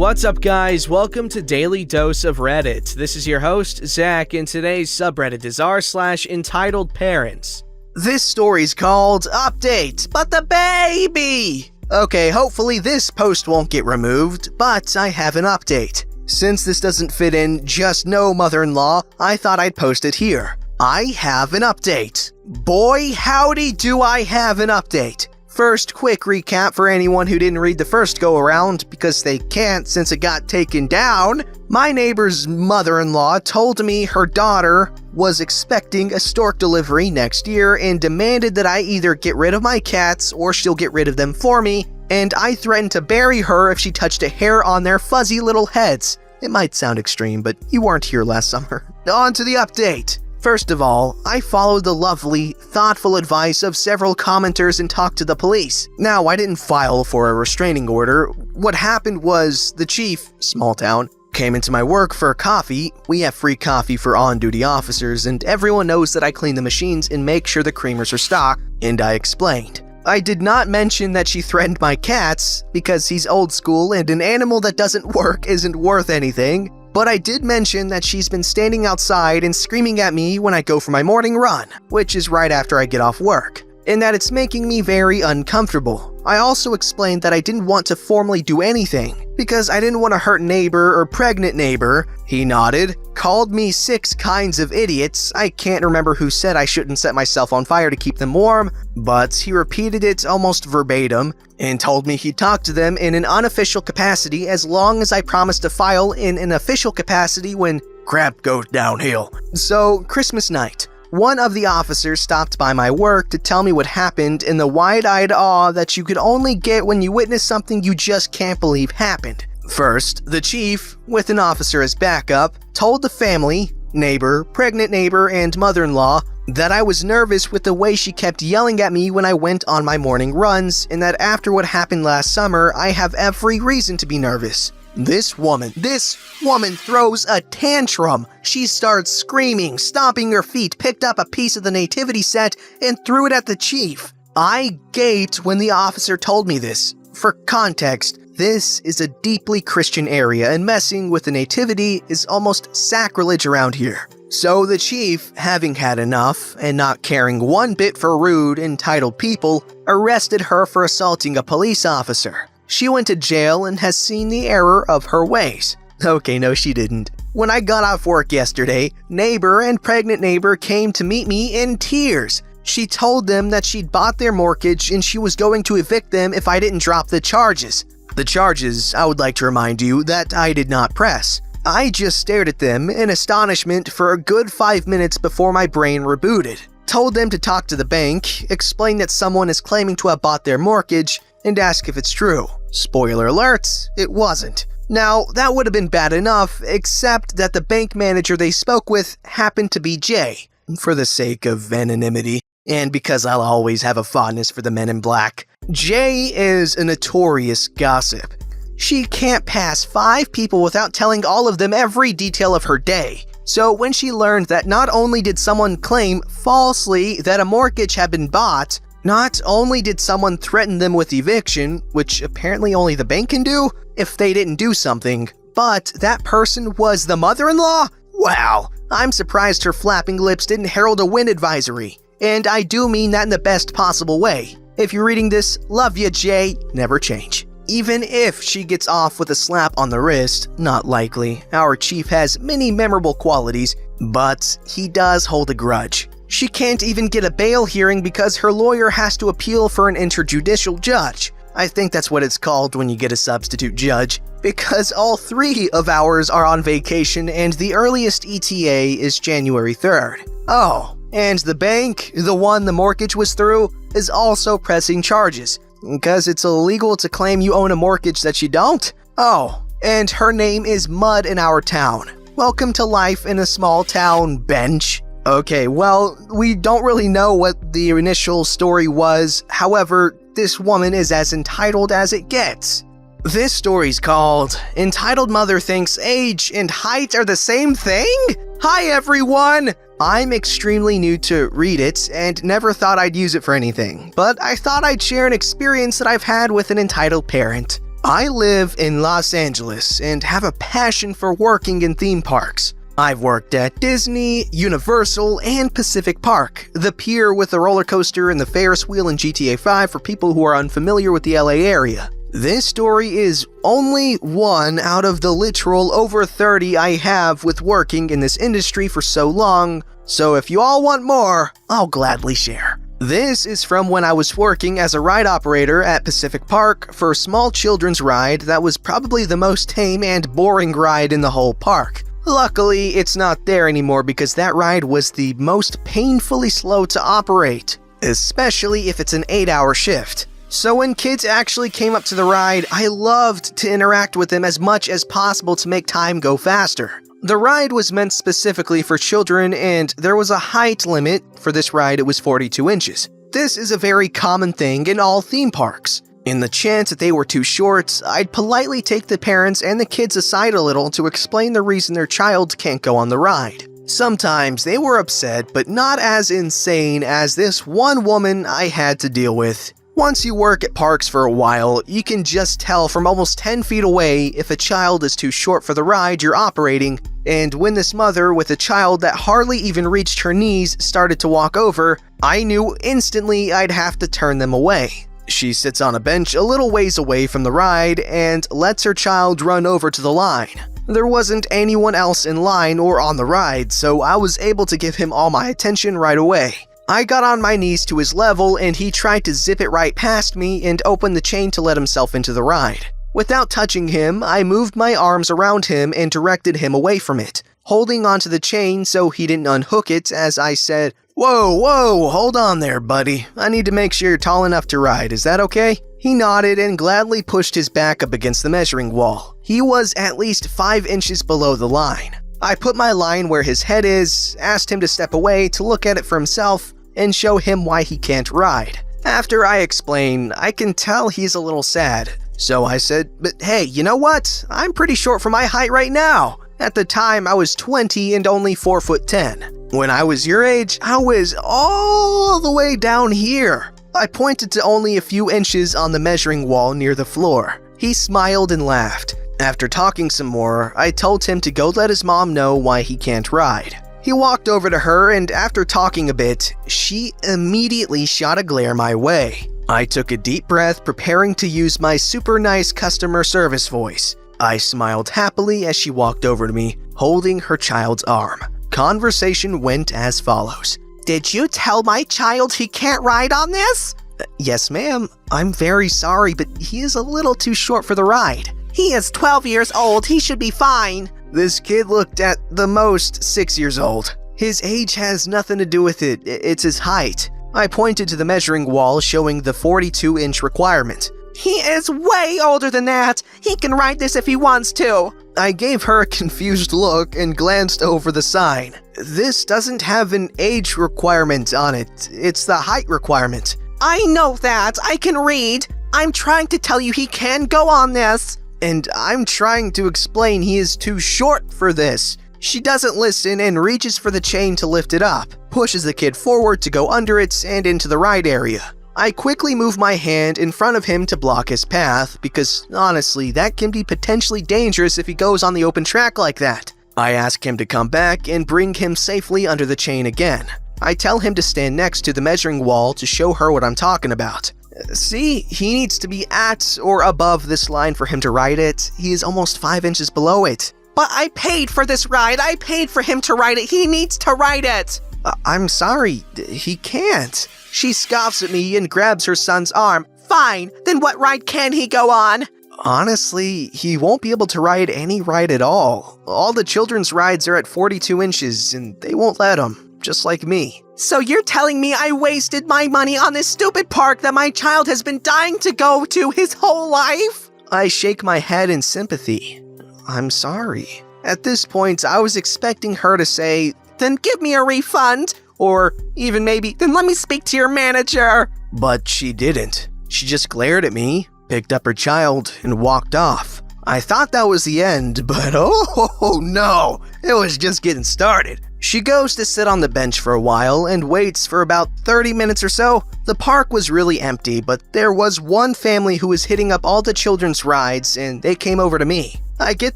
What's up, guys? Welcome to Daily Dose of Reddit. This is your host, Zach, and today's subreddit is r/EntitledParents. This story's called Update, but the baby! Okay, hopefully this post won't get removed, but I have an update. Since this doesn't fit in just no mother-in-law, I thought I'd post it here. I have an update. Boy, howdy do I have an update. First, quick recap for anyone who didn't read the first go-around, because they can't since it got taken down. My neighbor's mother-in-law told me her daughter was expecting a stork delivery next year and demanded that I either get rid of my cats or she'll get rid of them for me, and I threatened to bury her if she touched a hair on their fuzzy little heads. It might sound extreme, but you weren't here last summer. On to the update. First of all, I followed the lovely, thoughtful advice of several commenters and talked to the police. Now, I didn't file for a restraining order. What happened was the chief, small town, came into my work for coffee. We have free coffee for on-duty officers, and everyone knows that I clean the machines and make sure the creamers are stocked, and I explained. I did not mention that she threatened my cats, because he's old school and an animal that doesn't work isn't worth anything. But I did mention that she's been standing outside and screaming at me when I go for my morning run, which is right after I get off work, and that it's making me very uncomfortable. I also explained that I didn't want to formally do anything, because I didn't want to hurt neighbor or pregnant neighbor. He nodded, called me 6 kinds of idiots. I can't remember who said I shouldn't set myself on fire to keep them warm, but he repeated it almost verbatim, and told me he'd talk to them in an unofficial capacity as long as I promised to file in an official capacity when crap goes downhill. So, Christmas night. One of the officers stopped by my work to tell me what happened in the wide-eyed awe that you could only get when you witness something you just can't believe happened. First, the chief, with an officer as backup, told the family, neighbor, pregnant neighbor, and mother-in-law that I was nervous with the way she kept yelling at me when I went on my morning runs, and that after what happened last summer, I have every reason to be nervous. This woman throws a tantrum. She starts screaming, stomping her feet, picked up a piece of the nativity set, and threw it at the chief. I gaped when the officer told me this. For context, this is a deeply Christian area, and messing with the nativity is almost sacrilege around here. So the chief, having had enough, and not caring one bit for rude, entitled people, arrested her for assaulting a police officer. She went to jail and has seen the error of her ways. Okay, no, she didn't. When I got off work yesterday, neighbor and pregnant neighbor came to meet me in tears. She told them that she'd bought their mortgage and she was going to evict them if I didn't drop the charges. The charges, I would like to remind you, that I did not press. I just stared at them in astonishment for a good 5 minutes before my brain rebooted. Told them to talk to the bank, explain that someone is claiming to have bought their mortgage, and ask if it's true. Spoiler alert, it wasn't. Now, that would have been bad enough, except that the bank manager they spoke with happened to be Jay, for the sake of anonymity, and because I'll always have a fondness for the men in black. Jay is a notorious gossip. She can't pass 5 people without telling all of them every detail of her day. So when she learned that not only did someone claim falsely that a mortgage had been bought, not only did someone threaten them with eviction, which apparently only the bank can do if they didn't do something, but that person was the mother-in-law? Wow, I'm surprised her flapping lips didn't herald a wind advisory. And I do mean that in the best possible way. If you're reading this, love ya, Jay, never change. Even if she gets off with a slap on the wrist, not likely. Our chief has many memorable qualities, but he does hold a grudge. She can't even get a bail hearing because her lawyer has to appeal for an interjudicial judge. I think that's what it's called when you get a substitute judge, because all 3 of ours are on vacation and the earliest ETA is January 3rd. Oh, and the bank, the one the mortgage was through, is also pressing charges, because it's illegal to claim you own a mortgage that you don't? Oh, and her name is Mud in our town. Welcome to life in a small town, bench. Okay, well, we don't really know what the initial story was. However, this woman is as entitled as it gets. This story's called Entitled Mother Thinks Age and Height Are the Same Thing? Hi everyone! I'm extremely new to Read It and never thought I'd use it for anything, but I thought I'd share an experience that I've had with an entitled parent. I live in Los Angeles and have a passion for working in theme parks. I've worked at Disney, Universal, and Pacific Park, the pier with the roller coaster and the Ferris wheel in GTA 5 for people who are unfamiliar with the LA area. This story is only one out of the literal over 30 I have with working in this industry for so long, so if you all want more, I'll gladly share. This is from when I was working as a ride operator at Pacific Park for a small children's ride that was probably the most tame and boring ride in the whole park. Luckily, it's not there anymore because that ride was the most painfully slow to operate, especially if it's an 8-hour shift. So when kids actually came up to the ride, I loved to interact with them as much as possible to make time go faster. The ride was meant specifically for children, and there was a height limit. For this ride, it was 42 inches. This is a very common thing in all theme parks. In the chance that they were too short, I'd politely take the parents and the kids aside a little to explain the reason their child can't go on the ride. Sometimes they were upset, but not as insane as this one woman I had to deal with. Once you work at parks for a while, you can just tell from almost 10 feet away if a child is too short for the ride you're operating, and when this mother with a child that hardly even reached her knees started to walk over, I knew instantly I'd have to turn them away. She sits on a bench a little ways away from the ride and lets her child run over to the line. There wasn't anyone else in line or on the ride, so I was able to give him all my attention right away. I got on my knees to his level and he tried to zip it right past me and open the chain to let himself into the ride. Without touching him, I moved my arms around him and directed him away from it, holding onto the chain so he didn't unhook it as I said, Whoa, hold on there, buddy. I need to make sure you're tall enough to ride, is that okay?" He nodded and gladly pushed his back up against the measuring wall. He was at least 5 inches below the line. I put my line where his head is, asked him to step away to look at it for himself, and show him why he can't ride. After I explain, I can tell he's a little sad. So I said, "But hey, you know what? I'm pretty short for my height right now. At the time, I was 20 and only 4'10". When I was your age, I was all the way down here. I pointed to only a few inches on the measuring wall near the floor. He smiled and laughed. After talking some more, I told him to go let his mom know why he can't ride. He walked over to her, and after talking a bit, she immediately shot a glare my way. I took a deep breath, preparing to use my super nice customer service voice. I smiled happily as she walked over to me, holding her child's arm. Conversation went as follows. "Did you tell my child he can't ride on this?" "Yes, ma'am. I'm very sorry, but he is a little too short for the ride." "He is 12 years old. He should be fine." This kid looked at the most 6 years old. His age has nothing to do with it, it's his height. I pointed to the measuring wall showing the 42-inch requirement. "He is way older than that. He can ride this if he wants to." I gave her a confused look and glanced over the sign. "This doesn't have an age requirement on it, it's the height requirement." "I know that, I can read. I'm trying to tell you he can go on this." "And I'm trying to explain he is too short for this." She doesn't listen and reaches for the chain to lift it up, pushes the kid forward to go under it and into the ride area. I quickly move my hand in front of him to block his path, because honestly, that can be potentially dangerous if he goes on the open track like that. I ask him to come back and bring him safely under the chain again. I tell him to stand next to the measuring wall to show her what I'm talking about. See, he needs to be at or above this line for him to ride it. He is almost 5 inches below it. "But I paid for this ride. I paid for him to ride it. He needs to ride it." I'm sorry, he can't." She scoffs at me and grabs her son's arm. "Fine, then what ride can he go on?" Honestly, he won't be able to ride any ride at all. All the children's rides are at 42 inches and they won't let him, just like me. "So you're telling me I wasted my money on this stupid park that my child has been dying to go to his whole life?" I shake my head in sympathy. "I'm sorry." At this point, I was expecting her to say, "Then give me a refund," or even maybe, "Then let me speak to your manager." But she didn't. She just glared at me, picked up her child, and walked off. I thought that was the end, but oh no, it was just getting started. She goes to sit on the bench for a while and waits for about 30 minutes or so. The park was really empty, but there was one family who was hitting up all the children's rides and they came over to me. I get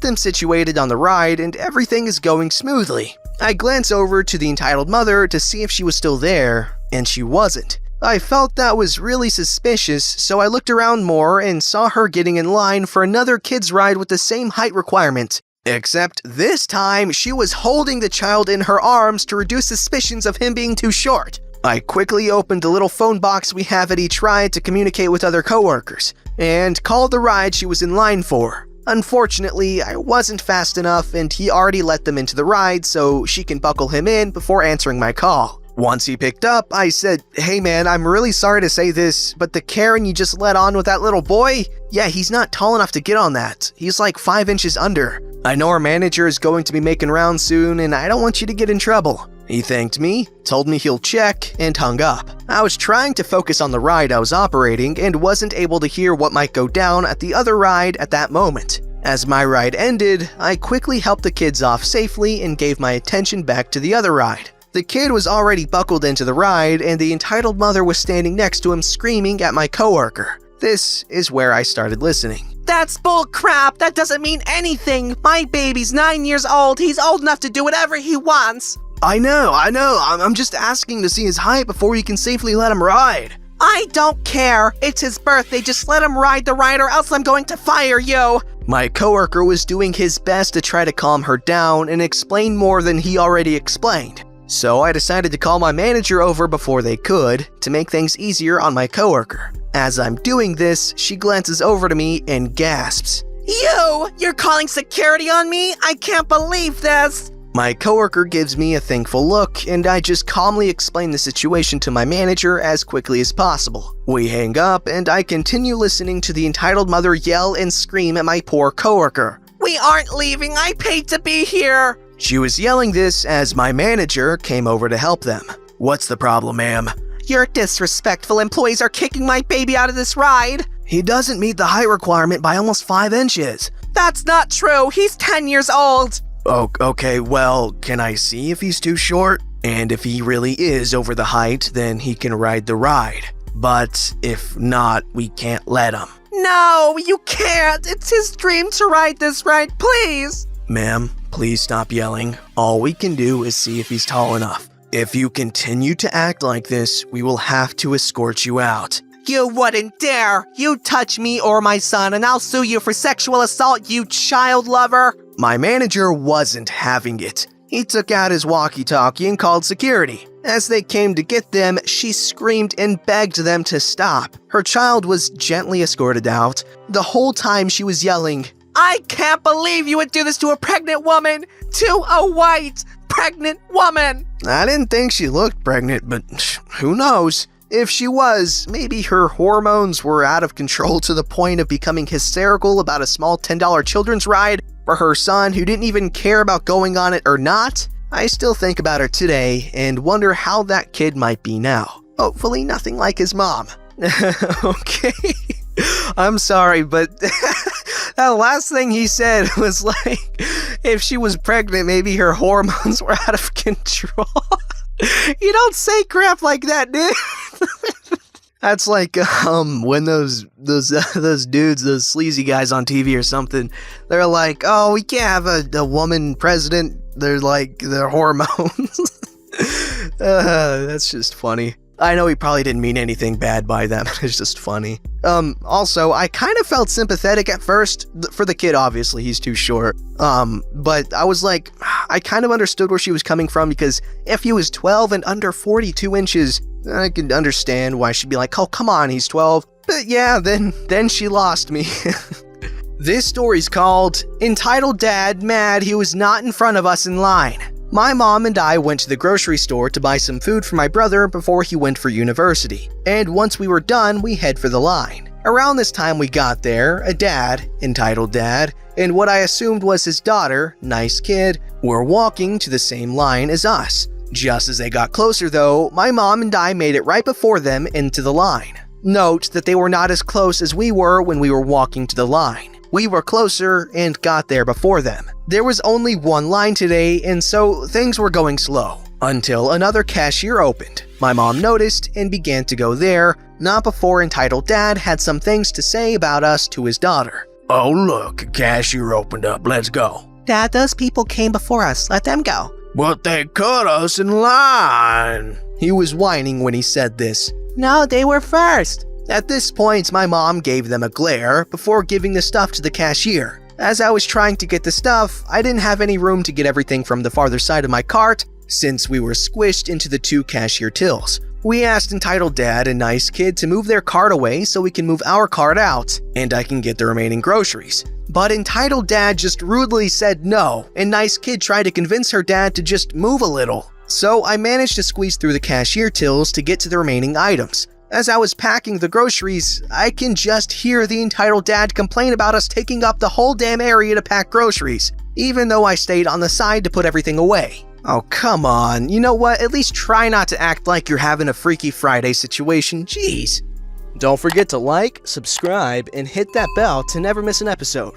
them situated on the ride and everything is going smoothly. I glance over to the entitled mother to see if she was still there, and she wasn't. I felt that was really suspicious, so I looked around more and saw her getting in line for another kid's ride with the same height requirement. Except this time, she was holding the child in her arms to reduce suspicions of him being too short. I quickly opened the little phone box we have at each ride to communicate with other coworkers, and called the ride she was in line for. Unfortunately, I wasn't fast enough and he already let them into the ride so she can buckle him in before answering my call. Once he picked up, I said, "Hey man, I'm really sorry to say this, but the Karen you just let on with that little boy? Yeah, he's not tall enough to get on that. He's like 5 inches under. I know our manager is going to be making rounds soon and I don't want you to get in trouble." He thanked me, told me he'll check, and hung up. I was trying to focus on the ride I was operating and wasn't able to hear what might go down at the other ride at that moment. As my ride ended, I quickly helped the kids off safely and gave my attention back to the other ride. The kid was already buckled into the ride and the entitled mother was standing next to him screaming at my coworker. This is where I started listening. That's bull crap. That doesn't mean anything. My baby's 9 years old. He's old enough to do whatever he wants. I know. I'm just asking to see his height before you can safely let him ride. I don't care. It's his birthday. Just let him ride the ride or else I'm going to fire you. My coworker was doing his best to try to calm her down and explain more than he already explained. So I decided to call my manager over before they could to make things easier on my coworker. As I'm doing this, she glances over to me and gasps, You're calling security on me? I can't believe this. My coworker gives me a thankful look, and I just calmly explain the situation to my manager as quickly as possible. We hang up, and I continue listening to the entitled mother yell and scream at my poor coworker. We aren't leaving. I paid to be here. She was yelling this as my manager came over to help them. "What's the problem, ma'am?" Your disrespectful employees are kicking my baby out of this ride. He doesn't meet the height requirement by almost 5 inches. That's not true. He's 10 years old. Oh, okay, well, can I see if he's too short? And if he really is over the height, then he can ride the ride. But if not, we can't let him. No, you can't. It's his dream to ride this ride, please. Ma'am, please stop yelling. All we can do is see if he's tall enough. If you continue to act like this, we will have to escort you out. You wouldn't dare. You touch me or my son and I'll sue you for sexual assault, you child lover. My manager wasn't having it. He took out his walkie-talkie and called security. As they came to get them, she screamed and begged them to stop. Her child was gently escorted out. The whole time she was yelling, I can't believe you would do this to a pregnant woman! To a white, pregnant woman! I didn't think she looked pregnant, but who knows? If she was, maybe her hormones were out of control to the point of becoming hysterical about a small $10 children's ride for her son who didn't even care about going on it or not. I still think about her today and wonder how that kid might be now. Hopefully nothing like his mom. Okay, I'm sorry, but that last thing he said was like, if she was pregnant, maybe her hormones were out of control. You don't say crap like that, dude. That's like when those dudes, those sleazy guys on TV or something, they're like, oh, we can't have a woman president. They're like, their hormones. That's just funny. I know he probably didn't mean anything bad by that, but it's just funny. Also, I kind of felt sympathetic at first for the kid, obviously, he's too short. But I was like, I kind of understood where she was coming from because if he was 12 and under 42 inches, I could understand why she'd be like, oh, come on, he's 12. But yeah, then she lost me. This story's called Entitled Dad Mad He Was Not in Front of Us in Line. My mom and I went to the grocery store to buy some food for my brother before he went for university. And once we were done, we head for the line. Around this time we got there, a dad, entitled dad, and what I assumed was his daughter, nice kid, were walking to the same line as us. Just as they got closer though, my mom and I made it right before them into the line. Note that they were not as close as we were when we were walking to the line. We were closer and got there before them. There was only one line today, and so things were going slow. Until another cashier opened. My mom noticed and began to go there, not before entitled dad had some things to say about us to his daughter. "Oh look, a cashier opened up, let's go." Dad, those people came before us. Let them go. "But they cut us in line." He was whining when he said this. No, they were first. At this point, my mom gave them a glare before giving the stuff to the cashier. As I was trying to get the stuff, I didn't have any room to get everything from the farther side of my cart since we were squished into the 2 cashier tills. We asked entitled dad and nice kid to move their cart away so we can move our cart out and I can get the remaining groceries. But entitled dad just rudely said no, and nice kid tried to convince her dad to just move a little. So I managed to squeeze through the cashier tills to get to the remaining items. As I was packing the groceries, I can just hear the entitled dad complain about us taking up the whole damn area to pack groceries, even though I stayed on the side to put everything away. Oh, come on. You know what? At least try not to act like you're having a Freaky Friday situation. Jeez. Don't forget to like, subscribe, and hit that bell to never miss an episode.